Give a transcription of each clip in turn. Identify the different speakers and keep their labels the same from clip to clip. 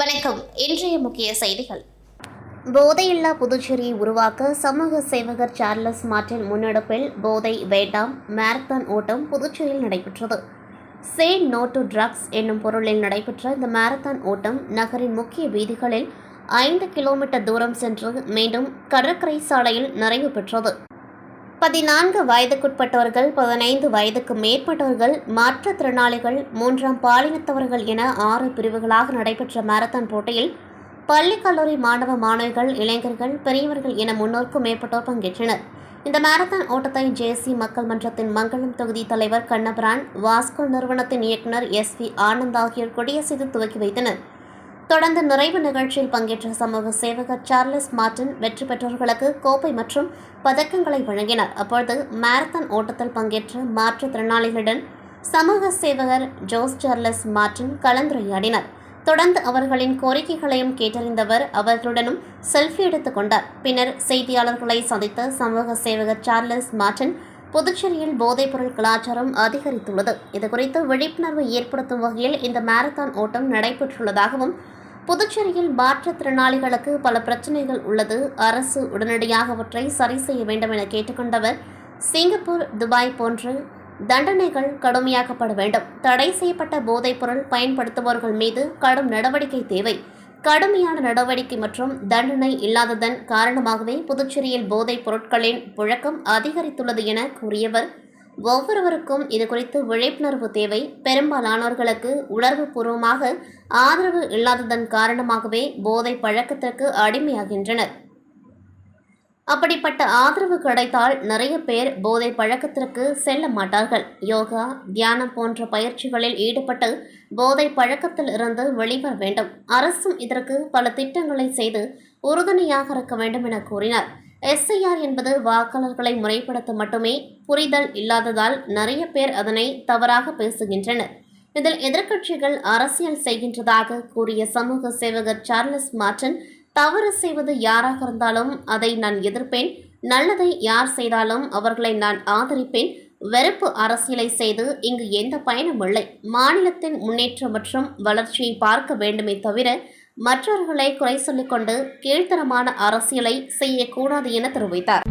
Speaker 1: வணக்கம். இன்றைய முக்கிய செய்திகள். போதையில்லா புதுச்சேரியை உருவாக்க சமூக சேவகர் சார்லஸ் மார்ட்டின் முன்னெடுப்பில் போதை வேண்டாம் மாரத்தான் ஓட்டம் புதுச்சேரியில் நடைபெற்றது. சே நோ டு ட்ரக்ஸ் என்னும் பொருளில் நடைபெற்ற இந்த மாரத்தான் ஓட்டம் நகரின் முக்கிய வீதிகளில் 5 கிலோமீட்டர் தூரம் சென்று மீண்டும் கடற்கரை சாலையில் நிறைவு பெற்றது. 14 வயதுக்குட்பட்டவர்கள், 15 வயதுக்கு மேற்பட்டவர்கள், மாற்றுத்திறனாளிகள், 3ஆம் பாலினத்தவர்கள் என 6 பிரிவுகளாக நடைபெற்ற மாரத்தான் போட்டியில் பள்ளி கல்லூரி மாணவ மாணவிகள், இளைஞர்கள், பெரியவர்கள் என 300க்கும் மேற்பட்டோர் பங்கேற்றனர். இந்த மாரத்தான் ஓட்டத்தை ஜேசி மக்கள் மன்றத்தின் மங்களம் தொகுதி தலைவர் கண்ணபிரான், வாஸ்கோ நிறுவனத்தின் இயக்குநர் SV ஆனந்த் ஆகியோர் கொடியசைத்து துவக்கி வைத்தனர். தொடர்ந்து நிறைவு நிகழ்ச்சியில் பங்கேற்ற சமூக சேவகர் சார்லஸ் மார்ட்டின் வெற்றி பெற்றவர்களுக்கு கோப்பை மற்றும் பதக்கங்களை வழங்கினார். அப்பொழுது மாரத்தான் ஓட்டத்தில் பங்கேற்ற மாற்றுத்திறனாளிகளுடன் சமூக சேவகர் ஜோஸ் சார்லஸ் மார்ட்டின் கலந்துரையாடினார். தொடர்ந்து அவர்களின் கோரிக்கைகளையும் கேட்டறிந்தவர் அவர்களுடனும் செல்ஃபி எடுத்துக் கொண்டார். பின்னர் செய்தியாளர்களை சந்தித்த சமூக சேவகர் சார்லஸ் மார்ட்டின், புதுச்சேரியில் போதைப்பொருள் கலாச்சாரம் அதிகரித்துள்ளது. இதுகுறித்து விழிப்புணர்வு ஏற்படுத்தும் வகையில் இந்த மாரத்தான் ஓட்டம் நடைபெற்றுள்ளதாகவும், புதுச்சேரியில் மாற்றுத்திறனாளிகளுக்கு பல பிரச்சினைகள் உள்ளது, அரசு உடனடியாக அவற்றை சரி செய்ய வேண்டும் என கேட்டுக்கொண்டவர், சிங்கப்பூர், துபாய் போன்ற தண்டனைகள் கடுமையாக்கப்பட வேண்டும், தடை செய்யப்பட்ட போதைப்பொருள் பயன்படுத்துபவர்கள் மீது கடும் நடவடிக்கை தேவை, கடுமையான நடவடிக்கை மற்றும் தண்டனை இல்லாததன் காரணமாகவே புதுச்சேரியில் போதைப் பொருட்களின் புழக்கம் அதிகரித்துள்ளது என கூறியவர், ஒவ்வொருவருக்கும் இதுகுறித்து விழிப்புணர்வு தேவை, பெரும்பாலானோர்களுக்கு உணர்வு பூர்வமாக ஆதரவு இல்லாததன் காரணமாகவே போதை பழக்கத்திற்கு அடிமையாகின்றனர். அப்படிப்பட்ட ஆதரவு கிடைத்தால் நிறைய பேர் போதை பழக்கத்திற்கு செல்ல மாட்டார்கள். யோகா, தியானம் போன்ற பயிற்சிகளில் ஈடுபட்டு போதை பழக்கத்தில் இருந்து வெளிவர வேண்டும். அரசும் இதற்கு பல திட்டங்களை செய்து உறுதுணையாக இருக்க வேண்டும் என கூறினார். SIR என்பது வாக்காளர்களை முறைப்படுத்த மட்டுமே, புரிதல் இல்லாததால் நிறைய பேர் அதனை தவறாக பேசுகின்றனர். இதில் எதிர்க்கட்சிகள் அரசியல் செய்கின்றதாக கூறிய சமூக சேவகர் சார்லஸ் மார்ட்டின், தவறு செய்வது யாராக இருந்தாலும் அதை நான் எதிர்ப்பேன், நல்லதை யார் செய்தாலும் அவர்களை நான் ஆதரிப்பேன், வெறுப்பு அரசியலை செய்து இங்கு எந்த பயனும் இல்லை, மாநிலத்தின் முன்னேற்றம் மற்றும் வளர்ச்சியை பார்க்க வேண்டுமே தவிர மற்றவர்களை குறை சொல்லிக்கொண்டு கீழ்த்தரமான அரசியலை செய்யக்கூடாது என தெரிவித்தார்.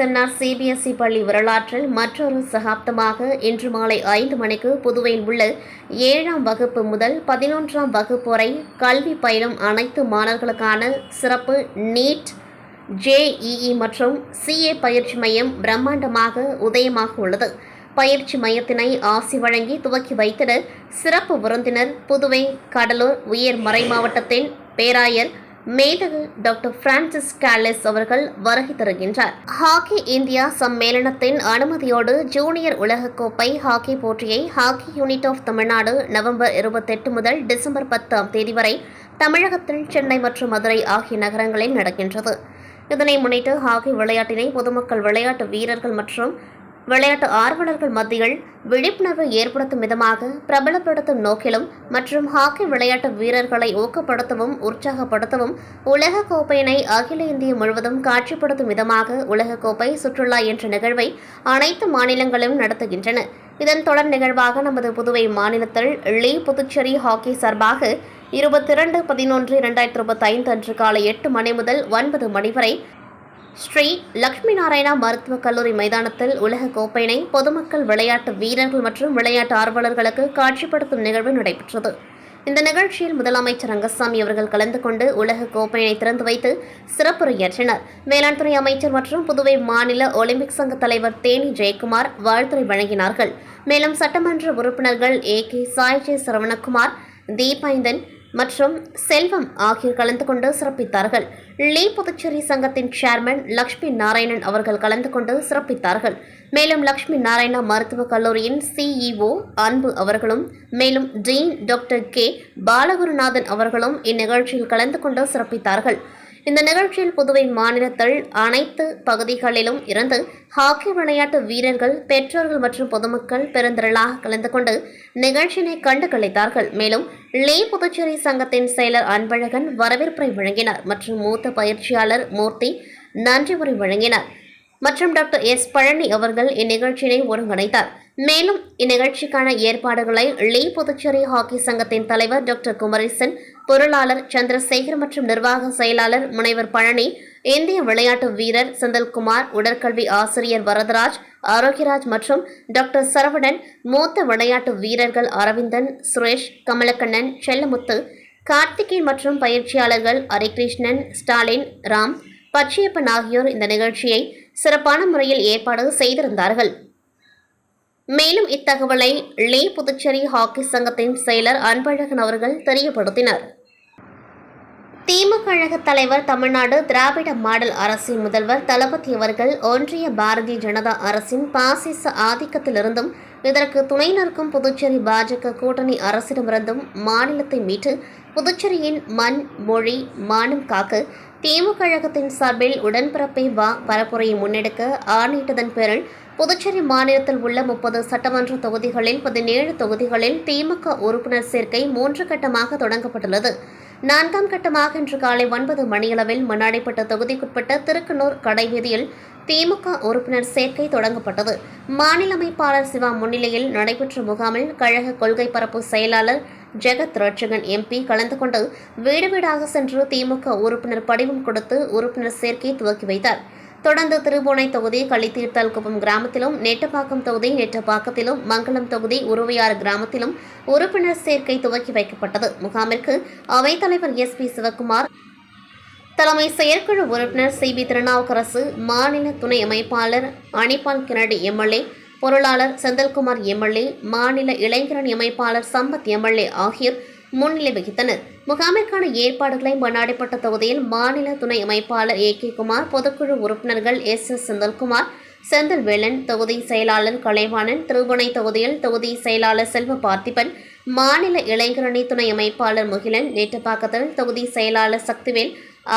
Speaker 1: எஸ்என்ஆர் சிபிஎஸ்இ பள்ளி வரலாற்றில் மற்றொரு சகாப்தமாக இன்று மாலை 5 மணிக்கு புதுவையில் உள்ள 7ஆம் வகுப்பு முதல் 11ஆம் வகுப்பு வரை கல்வி பயிலும் அனைத்து மாணவர்களுக்கான சிறப்பு நீட், ஜேஇஇ மற்றும் சிஏ பயிற்சி மையம் பிரம்மாண்டமாக உதயமாக உள்ளது. பயிற்சி மையத்தினை ஆசி வழங்கி துவக்கி வைத்தனர் சிறப்பு விருந்தினர் புதுவை கடலூர் உயர் மறை மாவட்டத்தின் பேராயர் மேதகு டாக்டர் பிரான்சிஸ் கார்லஸ் அவர்கள் வருகை தருகின்றார். ஹாக்கி இந்தியா சம்மேளனத்தின் அனுமதியோடு ஜூனியர் உலகக்கோப்பை ஹாக்கி போட்டியை hockey unit of Tamil Nadu November 28 முதல் டிசம்பர் 10ஆம் தேதி வரை தமிழகத்தில் சென்னை மற்றும் மதுரை ஆகிய நகரங்களில் நடக்கின்றது. இதனை முன்னிட்டு ஹாக்கி விளையாட்டினை பொதுமக்கள், விளையாட்டு வீரர்கள் மற்றும் விளையாட்டு ஆர்வலர்கள் மத்தியில் விழிப்புணர்வை ஏற்படுத்தும் விதமாக பிரபலப்படுத்தும் நோக்கிலும் மற்றும் ஹாக்கி விளையாட்டு வீரர்களை ஊக்கப்படுத்தவும் உற்சாகப்படுத்தவும் உலக கோப்பையினை அகில இந்திய முழுவதும் காட்சிப்படுத்தும் விதமாக உலகக்கோப்பை சுற்றுலா என்ற நிகழ்வை அனைத்து மாநிலங்களும் நடத்துகின்றன. இதன் தொடர் நிகழ்வாக நமது புதுவை மாநிலத்தில் புதுச்சேரி ஹாக்கி சார்பாக 22/11/2025 அன்று காலை 8 மணி முதல் 9 மணி வரை ஸ்ரீ லட்சுமி நாராயணா மருத்துவக் கல்லூரி மைதானத்தில் உலக கோப்பையினை பொதுமக்கள், விளையாட்டு வீரர்கள் மற்றும் விளையாட்டு ஆர்வலர்களுக்கு காட்சிப்படுத்தும் நிகழ்வு நடைபெற்றது. இந்த நிகழ்ச்சியில் முதலமைச்சர் ரங்கசாமி அவர்கள் கலந்து கொண்டு உலக கோப்பையினை திறந்து வைத்து சிறப்புரையாற்றினார். வேளாண் துறை அமைச்சர் மற்றும் புதுவை மாநில ஒலிம்பிக் சங்க தலைவர் தேனி ஜெயக்குமார் வாழ்த்துரை வழங்கினார்கள். மேலும் சட்டமன்ற உறுப்பினர்கள் ஏ.கே. சாய்ஜே சரவணகுமார், தீபைந்தன் மற்றும் செல்வம் ஆகியோர் கலந்து கொண்டு சிறப்பித்தார்கள். புதுச்சேரி சங்கத்தின் சேர்மன் லட்சுமி நாராயணன் அவர்கள் கலந்து கொண்டு சிறப்பித்தார்கள். மேலும் லட்சுமி நாராயணா மருத்துவக் கல்லூரியின் சிஇஓ அன்பு அவர்களும் மேலும் டீன் டாக்டர் கே. பாலகுருநாதன் அவர்களும் இந்நிகழ்ச்சியில் கலந்து கொண்டு சிறப்பித்தார்கள். இந்த நிகழ்ச்சியில் புதுவை மாநிலத்தில் அனைத்து பகுதிகளிலும் இருந்து ஹாக்கி விளையாட்டு வீரர்கள், பெற்றோர்கள் மற்றும் பொதுமக்கள் பெருந்திரளாக கலந்து கொண்டு நிகழ்ச்சியினை கண்டு களித்தார்கள். மேலும் புதுச்சேரி சங்கத்தின் செயலர் அன்பழகன் வரவேற்பை வழங்கினார் மற்றும் மூத்த பயிற்சியாளர் மூர்த்தி நன்றி உரை வழங்கினார் மற்றும் டாக்டர் எஸ். பழனி அவர்கள் இந்நிகழ்ச்சியினை ஒருங்கிணைத்தார். மேலும் இந்நிகழ்ச்சிக்கான ஏற்பாடுகளை புதுச்சேரி ஹாக்கி சங்கத்தின் தலைவர் டாக்டர் குமரேசன், பொருளாளர் சந்திரசேகர் மற்றும் நிர்வாக செயலாளர் முனைவர் பழனி, இந்திய விளையாட்டு வீரர் செந்தில்குமார், உடற்கல்வி ஆசிரியர் வரதராஜ், ஆரோக்கியராஜ் மற்றும் டாக்டர் சரவணன், மூத்த விளையாட்டு வீரர்கள் அரவிந்தன், சுரேஷ், கமலக்கண்ணன், செல்லமுத்து, கார்த்திகேயன் மற்றும் பயிற்சியாளர்கள் ஹரிகிருஷ்ணன், ஸ்டாலின், ராம், பச்சையப்பன் ஆகியோர் இந்த நிகழ்ச்சியை சிறப்பான முறையில் ஏற்பாடு செய்திருந்தார்கள். மேலும் இத்தகவலை புதுச்சேரி ஹாக்கி சங்கத்தின் செயலர் அன்பழகன் அவர்கள் தெரியப்படுத்தினர். திமுக கழக தலைவர், தமிழ்நாடு திராவிட மாடல் அரசின் முதல்வர் தளபதி அவர்கள் ஒன்றிய பாரதிய ஜனதா அரசின் பாசிச ஆதிக்கத்திலிருந்தும் இதற்கு துணை நிற்கும் புதுச்சேரி பாஜக கூட்டணி அரசிடமிருந்தும் மாநிலத்தை மீட்டு புதுச்சேரியின் மண், மொழி, மானம் காக்க திமுக கழகத்தின் சார்பில் உடன்பிறப்பை வா பரப்புரையை முன்னெடுக்க ஆணையிட்டதன் பேரில் புதுச்சேரி மாநிலத்தில் உள்ள 30 சட்டமன்ற தொகுதிகளில் 17 தொகுதிகளில் திமுக உறுப்பினர் சேர்க்கை 3 கட்டமாக தொடங்கப்பட்டுள்ளது. 4ஆம் கட்டமாக இன்று காலை 9 மணியளவில் மண்ணாடிப்பட்ட தொகுதிக்குட்பட்ட திருக்கனூர் கடைவீதியில் திமுக உறுப்பினர் சேர்க்கை தொடங்கப்பட்டது. மாநில அமைப்பாளர் சிவா முன்னிலையில் நடைபெற்ற முகாமில் கழக கொள்கை பரப்பு செயலாளர் ஜெகத் ரட்சகன் எம்பி கலந்து கொண்டு வீடு வீடாக சென்று திமுக உறுப்பினர் படிவம் கொடுத்து உறுப்பினர் சேர்க்கையை துவக்கி வைத்தார். தொடர்ந்து திருபுவனை தொகுதி களித்தீர்த்தால்குப்பம் கிராமத்திலும், நெட்டப்பாக்கம் தொகுதி நெட்டப்பாக்கத்திலும், மங்கலம் தொகுதி உருவையாறு கிராமத்திலும் உறுப்பினர் சேர்க்கை துவக்கி வைக்கப்பட்டது. முகாமிற்கு அவைத்தலைவர் எஸ்.பி. சிவக்குமார், தலைமை செயற்குழு உறுப்பினர் சி.பி. திருநாவுக்கரசு, மாநில துணை அமைப்பாளர் அனிபால் கிரடி எம்எல்ஏ, பொருளாளர் செந்தில்குமார் எம்எல்ஏ, மாநில இளைஞரணி அமைப்பாளர் சம்பத் எம்எல்ஏ ஆகியோர் முன்னிலை வகித்தனர். முகாமிற்கான ஏற்பாடுகளை மண்ணாடிப்பட்ட தொகுதியில் மாநில துணை அமைப்பாளர் ஏ.கே. குமார், பொதுக்குழு உறுப்பினர்கள் எஸ்.எஸ். செந்தில்குமார், செந்தில்வேலன், தொகுதி செயலாளர் கலைவாணன், திருபுவனை தொகுதியில் தொகுதி செயலாளர் செல்வ பார்த்திபன், மாநில இளைஞரணி துணை அமைப்பாளர் முகிலன், நேட்டப்பாக்கத்தில் தொகுதி செயலாளர் சக்திவேல்,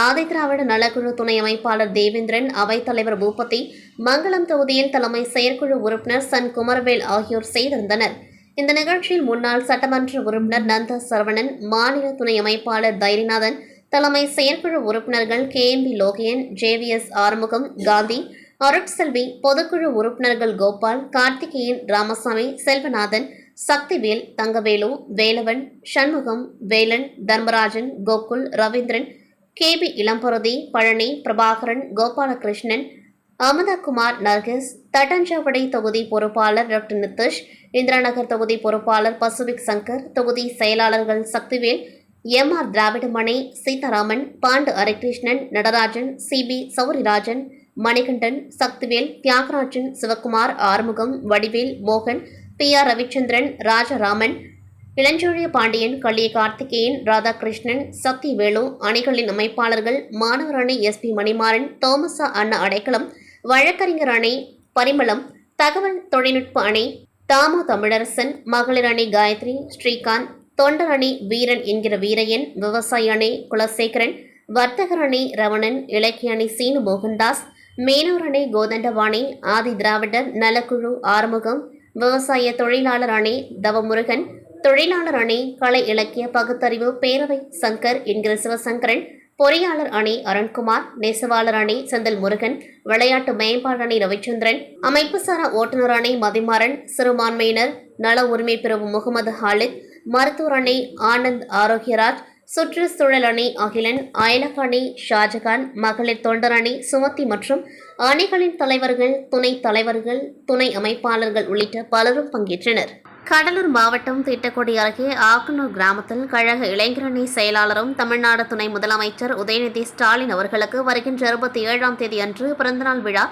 Speaker 1: ஆதிதிராவிட நலக்குழு துணை அமைப்பாளர் தேவேந்திரன், அவைத்தலைவர் பூபதி, மங்கலம் தொகுதியில் தலைமை செயற்குழு உறுப்பினர் சன் குமரவேல் ஆகியோர் செய்திருந்தனர். இந்த நிகழ்ச்சியில் முன்னாள் சட்டமன்ற உறுப்பினர் நந்த சரவணன், மாநில துணை அமைப்பாளர் தைரியநாதன், தலைமை செயற்குழு உறுப்பினர்கள் கே.எம்.பி. லோகியன், ஜே.வி.எஸ். ஆறுமுகம், காந்தி, அருட்செல்வி, பொதுக்குழு உறுப்பினர்கள் கோபால், கார்த்திகேயன், ராமசாமி, செல்வநாதன், சக்திவேல், தங்கவேலு, வேலவன், சண்முகம், வேலன், தர்மராஜன், கோகுல், ரவீந்திரன், கே.பி. இளம்பருதி, பழனி, பிரபாகரன், கோபாலகிருஷ்ணன், அமுதகுமார் நர்கிஸ், தட்டஞ்சாவடி தொகுதி பொறுப்பாளர் டாக்டர் நிதிஷ், இந்திராநகர் தொகுதி பொறுப்பாளர் பசுபிக் சங்கர், தொகுதி செயலாளர்கள் சக்திவேல், எம்.ஆர். திராவிடமணி, சீதாராமன், பாண்டு ஹரிகிருஷ்ணன், நடராஜன், சி.பி. சௌரிராஜன், மணிகண்டன், சக்திவேல், தியாகராஜன், சிவக்குமார், ஆறுமுகம், வடிவேல், மோகன், பி.ஆர். ரவிச்சந்திரன், ராஜாராமன், இளஞ்சோழிய பாண்டியன், கள்ளிய கார்த்திகேயன், ராதாகிருஷ்ணன், சக்திவேலு, அணிகளின் அமைப்பாளர்கள் மாணவர் அணி எஸ்.பி. மணிமாறன், தோமசா அண்ணா அடைக்கலம், வழக்கறிஞர் அணி பரிமளம், தகவல் தொழில்நுட்ப அணி தாமு தமிழரசன், மகளிர் அணி காயத்ரி, ஸ்ரீகாந்த், தொண்டர் அணி வீரன் என்கிற வீரையன், விவசாய அணி குலசேகரன், வர்த்தகர் அணி ரவணன், இலக்கிய அணி சீனு மோகன்தாஸ், மீனவர் அணி கோதண்டவாணி, ஆதி திராவிடர் நலக்குழு ஆறுமுகம், விவசாய தொழிலாளர் அணி தவமுருகன், தொழிலாளர் அணி கலை இலக்கிய பகுத்தறிவு பேரவை சங்கர் என்கிற சிவசங்கரன், பொறியாளர் அணி அருண்குமார், நெசவாளர் அணி செந்தில் முருகன், விளையாட்டு மேம்பாடு அணி ரவிச்சந்திரன், அமைப்புசாரா ஓட்டுநர் அணி மதிமாறன், சிறுபான்மையினர் நல உரிமை பிரிவு முகமது ஹாலித், மருத்துவர் அணி ஆனந்த் ஆரோக்கியராஜ், சுற்றுச்சூழல் அணி அகிலன், அயலக அணி ஷாஜகான், மகளிர் தொண்டர் அணி சுமத்தி மற்றும் அணிகளின் தலைவர்கள், துணைத் தலைவர்கள், துணை அமைப்பாளர்கள் உள்ளிட்ட பலரும் பங்கேற்றனர். கடலூர் மாவட்டம் திட்டக்குடி அருகே ஆக்கனூர் கிராமத்தில் கழக இளைஞரணி செயலாளரும் தமிழ்நாடு துணை முதலமைச்சர் உதயநிதி ஸ்டாலின் அவர்களுக்கு வருகின்ற 27ஆம் தேதி அன்று பிறந்தநாள் விழா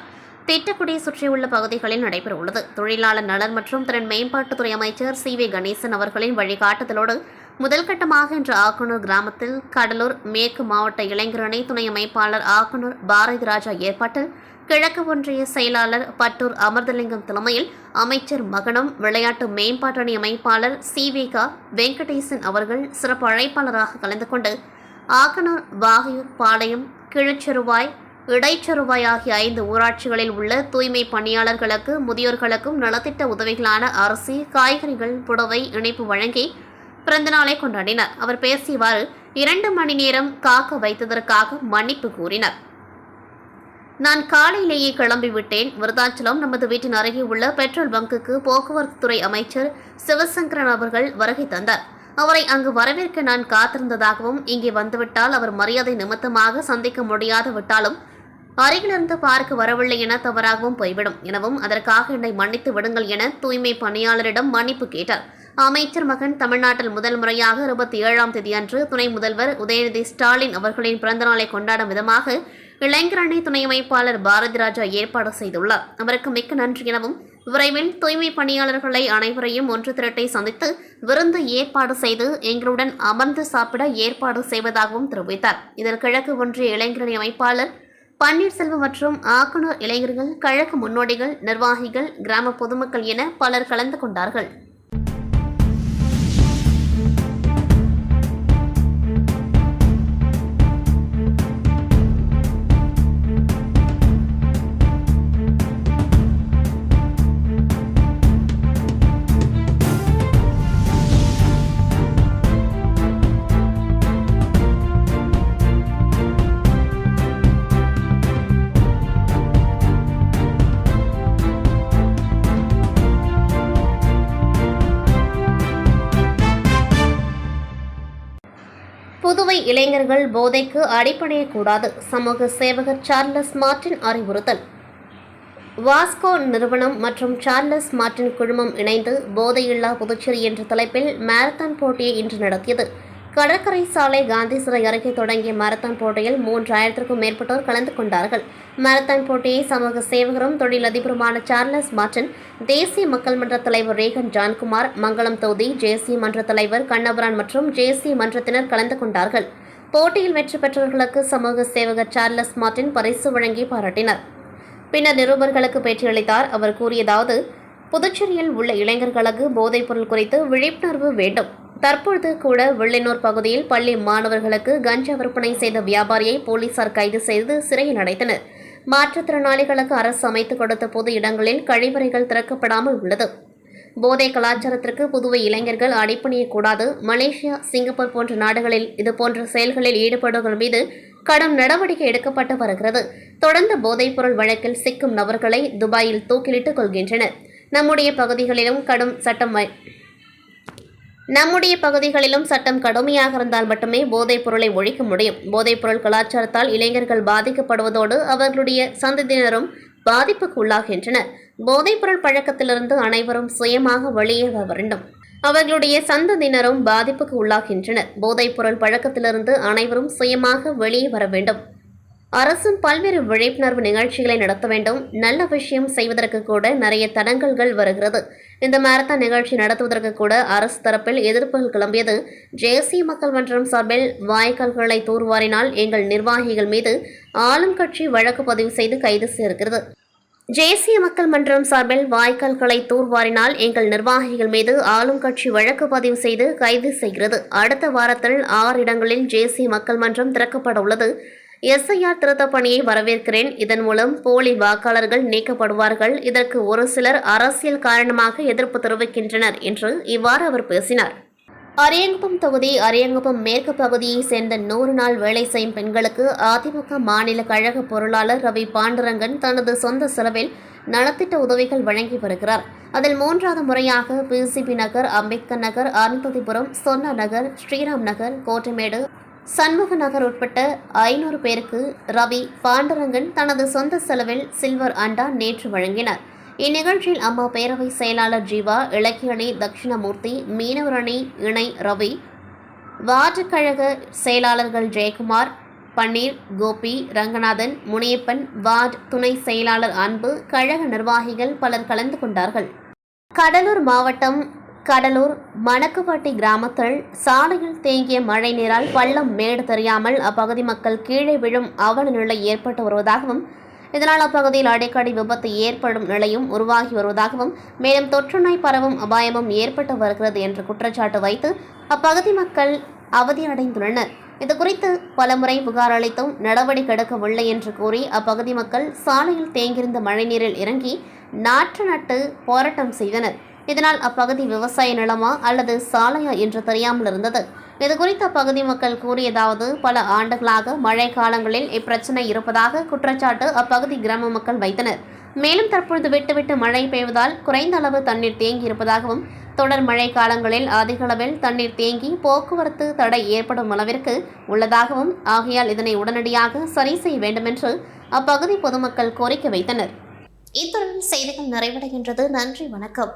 Speaker 1: திட்டக்குடியை சுற்றியுள்ள பகுதிகளில் நடைபெறவுள்ளது. தொழிலாளர் நலன் மற்றும் திறன் மேம்பாட்டுத்துறை அமைச்சர் சி.வி. கணேசன் அவர்களின் வழிகாட்டுதலோடு முதல்கட்டமாக இன்று ஆக்கனூர் கிராமத்தில் கடலூர் மேற்கு மாவட்ட இளைஞரணி துணை அமைப்பாளர் ஆக்கனூர் பாரதி ராஜா ஏற்பாட்டில் கிழக்கு ஒன்றிய செயலாளர் பட்டூர் அமிர்தலிங்கம் தலைமையில் அமைச்சர் மகனம், விளையாட்டு மேம்பாட்டு அணி அமைப்பாளர் சி.வி.க. வெங்கடேசன் அவர்கள் சிறப்பு அழைப்பாளராக கலந்து கொண்டு ஆக்கனூர், வாகையூர், பாளையம், கிழச்செருவாய், இடைச்செருவாய் ஆகிய 5 ஊராட்சிகளில் உள்ள தூய்மை பணியாளர்களுக்கு, முதியோர்களுக்கும் நலத்திட்ட உதவிகளான அரிசி, காய்கறிகள், புடவை இணைப்பு வழங்கி பிறந்தநாளை கொண்டாடினார். அவர் பேசியவாறு 2 மணி நேரம் காக்க வைத்ததற்காக மன்னிப்பு கூறினார். நான் காலையிலேயே கிளம்பிவிட்டேன். விருதாச்சலம் நமது வீட்டின் அருகே உள்ள பெட்ரோல் பங்குக்கு போக்குவரத்து துறை அமைச்சர் சிவசங்கரன் அவர்கள் வருகை தந்தார். அவரை அங்கு வரவேற்க நான் காத்திருந்ததாகவும், இங்கே வந்துவிட்டால் அவர் மரியாதை நிமித்தமாக சந்திக்க முடியாது விட்டாலும் அருகிலிருந்து பார்க்க வரவில்லை என தவறாகவும் போய்விடும் எனவும், அதற்காக என்னை மன்னித்து விடுங்கள் என தூய்மை பணியாளரிடம் மன்னிப்பு கேட்டார். அமைச்சர் மகன் தமிழ்நாட்டில் முதல் முறையாக 27ஆம் தேதி அன்று துணை முதல்வர் உதயநிதி ஸ்டாலின் அவர்களின் பிறந்தநாளை கொண்டாடும் விதமாக இளைஞரணி துணை அமைப்பாளர் பாரதி ராஜா ஏற்பாடு செய்துள்ளார். அவருக்கு மிக்க நன்றி எனவும், விரைவில் தூய்மை பணியாளர்களை அனைவரையும் ஒன்று திரட்டை சந்தித்து விருந்து ஏற்பாடு செய்து எங்களுடன் அமர்ந்து சாப்பிட ஏற்பாடு செய்வதாகவும் தெரிவித்தார். இதில் கிழக்கு ஒன்றிய இளைஞரணி அமைப்பாளர் பன்னீர்செல்வம் மற்றும் ஆக்கனூர் இளைஞர்கள், கழக முன்னோடிகள், நிர்வாகிகள், கிராம பொதுமக்கள் என பலர் கலந்து கொண்டார்கள். புதுவை இளைஞர்கள் போதைக்கு அடிபணியக்கூடாது. சமூக சேவகர் சார்லஸ் மார்டின் அறிவுறுத்தல். வாஸ்கோ நிறுவனம் மற்றும் சார்லஸ் மார்டின் குழுமம் இணைந்து போதையில்லா புதுச்சேரி என்ற தலைப்பில் மாரத்தான் போட்டியை இன்று நடத்தியது. கடற்கரை சாலை காந்தி சிலை அருகே தொடங்கிய மாரத்தான் போட்டியில் 3000க்கும் மேற்பட்டோர் கலந்து கொண்டார்கள். மாரத்தான் போட்டியை சமூக சேவகரும் தொழிலதிபருமான சார்லஸ் மார்டின், தேசிய மக்கள் மன்ற தலைவர் ரேகன் ஜான்குமார், மங்களம் தொகுதி ஜேசி மன்ற தலைவர் கண்ணபுரான் மற்றும் ஜேசி மன்றத்தினர் கலந்து கொண்டார்கள். போட்டியில் வெற்றி பெற்றவர்களுக்கு சமூக சேவகர் சார்லஸ் மார்டின் பரிசு வழங்கி பாராட்டினார். பின்னர் நிருபர்களுக்கு பேட்டியளித்தார். அவர் கூறியதாவது: புதுச்சேரியில் உள்ள இளைஞர்களுக்கு போதைப்பொருள் குறித்து விழிப்புணர்வு வேண்டும். தற்பொழுது கூட வெள்ளினூர் பகுதியில் பள்ளி மாணவர்களுக்கு கஞ்சா விற்பனை செய்த வியாபாரியை போலீசார் கைது செய்து சிறையில் அடைத்தனர். மாற்றுத்திறனாளிகளுக்கு அரசு அமைத்துக் கொடுத்த பொது இடங்களில் கழிவறைகள் திறக்கப்படாமல் உள்ளது. போதை கலாச்சாரத்திற்கு புதுவை இளைஞர்கள் அடிபணியக்கூடாது. மலேசியா, சிங்கப்பூர் போன்ற நாடுகளில் இதுபோன்ற செயல்களில் ஈடுபடுவர்கள் மீது கடும் நடவடிக்கை எடுக்கப்பட்டு வருகிறது. தொடர்ந்து போதைப்பொருள் வழக்கில் சிக்கும் நபர்களை துபாயில் தூக்கிலிட்டுக் கொள்கின்றனர். நம்முடைய பகுதிகளிலும் சட்டம் கடுமையாக இருந்தால் மட்டுமே போதைப் பொருளை ஒழிக்க முடியும். போதைப் பொருள் கலாச்சாரத்தால் இளைஞர்கள் பாதிக்கப்படுவதோடு அவர்களுடைய சந்ததியினரும் பாதிப்புக்கு உள்ளாகின்றனர். போதைப்பொருள் பழக்கத்திலிருந்து அனைவரும் சுயமாக வெளியேற வேண்டும். அவர்களுடைய சந்ததியினரும் பாதிப்புக்கு உள்ளாகின்றனர். போதைப்பொருள் பழக்கத்திலிருந்து அனைவரும் சுயமாக வெளியே வர வேண்டும். அரசும் பல்வேறு விழிப்புணர்வு நிகழ்ச்சிகளை நடத்த வேண்டும். நல்ல விஷயம் செய்வதற்கு கூட நிறைய தடங்கல்கள் வருகிறது. இந்த மாரத்தான் நிகழ்ச்சி நடத்துவதற்கு கூட அரசு தரப்பில் எதிர்ப்புகள் கிளம்பியது. தேசிய மக்கள் மன்றம் சார்பில் வாய்க்கால்களை தூர்வாரினால் எங்கள் நிர்வாகிகள் மீது ஆளும் கட்சி வழக்கு பதிவு செய்து கைது செய்திருக்கிறது. தேசிய மக்கள் மன்றம் சார்பில் வாய்க்கால்களை தூர்வாரினால் எங்கள் நிர்வாகிகள் மீது ஆளும் கட்சி வழக்கு பதிவு செய்து கைது செய்கிறது. அடுத்த வாரத்தில் 6 இடங்களில் தேசிய மக்கள் மன்றம் திறக்கப்பட உள்ளது. எஸ்ஐஆர் திருத்தப் பணியை வரவேற்கிறேன். இதன் மூலம் போலி வாக்காளர்கள் நீக்கப்படுவார்கள். இதற்கு ஒரு சிலர் அரசியல் காரணமாக எதிர்ப்பு தெரிவிக்கின்றனர் என்று இவ்வாறு அவர் பேசினார். அரியங்குப்பம் தொகுதி அரியங்குப்பம் மேற்கு பகுதியை சேர்ந்த 100 நாள் வேலை செய்யும் பெண்களுக்கு அதிமுக மாநில கழக பொருளாளர் ரவி பாண்டுரங்கன் தனது சொந்த செலவில் நலத்திட்ட உதவிகள் வழங்கி வருகிறார். அதில் 3வது முறையாக பிசிபி நகர், அம்பேத்கர் நகர், அருந்ததிபுரம், சொன்னா நகர், ஸ்ரீராம் நகர், கோட்டைமேடு, சண்முக நகர் உட்பட்ட 500 பேருக்கு ரவி பாண்டுரங்கன் தனது சொந்த செலவில் சில்வர் அண்டா நேற்று வழங்கினார். இந்நிகழ்ச்சியில் அம்மா பேரவை செயலாளர் ஜீவா, இலக்கிய அணி தட்சிணமூர்த்தி, மீனவர் அணி இணை ரவி, வார்டு கழக செயலாளர்கள் ஜெயக்குமார், பன்னீர், கோபி, ரங்கநாதன், முனியப்பன், வார்டு துணை செயலாளர் அன்பு, கழக நிர்வாகிகள் பலர் கலந்து கொண்டார்கள். கடலூர் மாவட்டம் கடலூர் மணக்குப்பட்டி கிராமத்தில் சாலையில் தேங்கிய மழை நீரால் பள்ளம் மேடு தெரியாமல் அப்பகுதி மக்கள் கீழே விழும் அவல நிலை ஏற்பட்டு வருவதாகவும், இதனால் அப்பகுதியில் அடிக்கடி விபத்து ஏற்படும் நிலையும் உருவாகி வருவதாகவும், மேலும் தொற்று நோய் பரவும் அபாயமும் ஏற்பட்டு வருகிறது என்று குற்றச்சாட்டு வைத்து அப்பகுதி மக்கள் அவதியடைந்துள்ளனர். இதுகுறித்து பலமுறை புகார் அளித்தும் நடவடிக்கை எடுக்கவில்லை என்று கூறி அப்பகுதி மக்கள் சாலையில் தேங்கியிருந்த மழைநீரில் இறங்கி நாற்று நட்டு போராட்டம் செய்தனர். இதனால் அப்பகுதி விவசாய நிலமா அல்லது சாலையா என்று தெரியாமல் இருந்தது. இதுகுறித்து அப்பகுதி மக்கள் கூறியதாவது, பல ஆண்டுகளாக மழை காலங்களில் இப்பிரச்சனை இருப்பதாக குற்றச்சாட்டு அப்பகுதி கிராம மக்கள் வைத்தனர். மேலும் தற்பொழுது விட்டுவிட்டு மழை பெய்வதால் குறைந்த அளவு தண்ணீர் தேங்கி இருப்பதாகவும், தொடர் மழை காலங்களில் அதிக அளவில் தண்ணீர் தேங்கி போக்குவரத்து தடை ஏற்படும் அளவிற்கு உள்ளதாகவும், ஆகையால் இதனை உடனடியாக சரி செய்ய வேண்டுமென்று அப்பகுதி பொதுமக்கள் கோரிக்கை வைத்தனர். இத்துடன் செய்திகள் நிறைவடைகின்றது. நன்றி, வணக்கம்.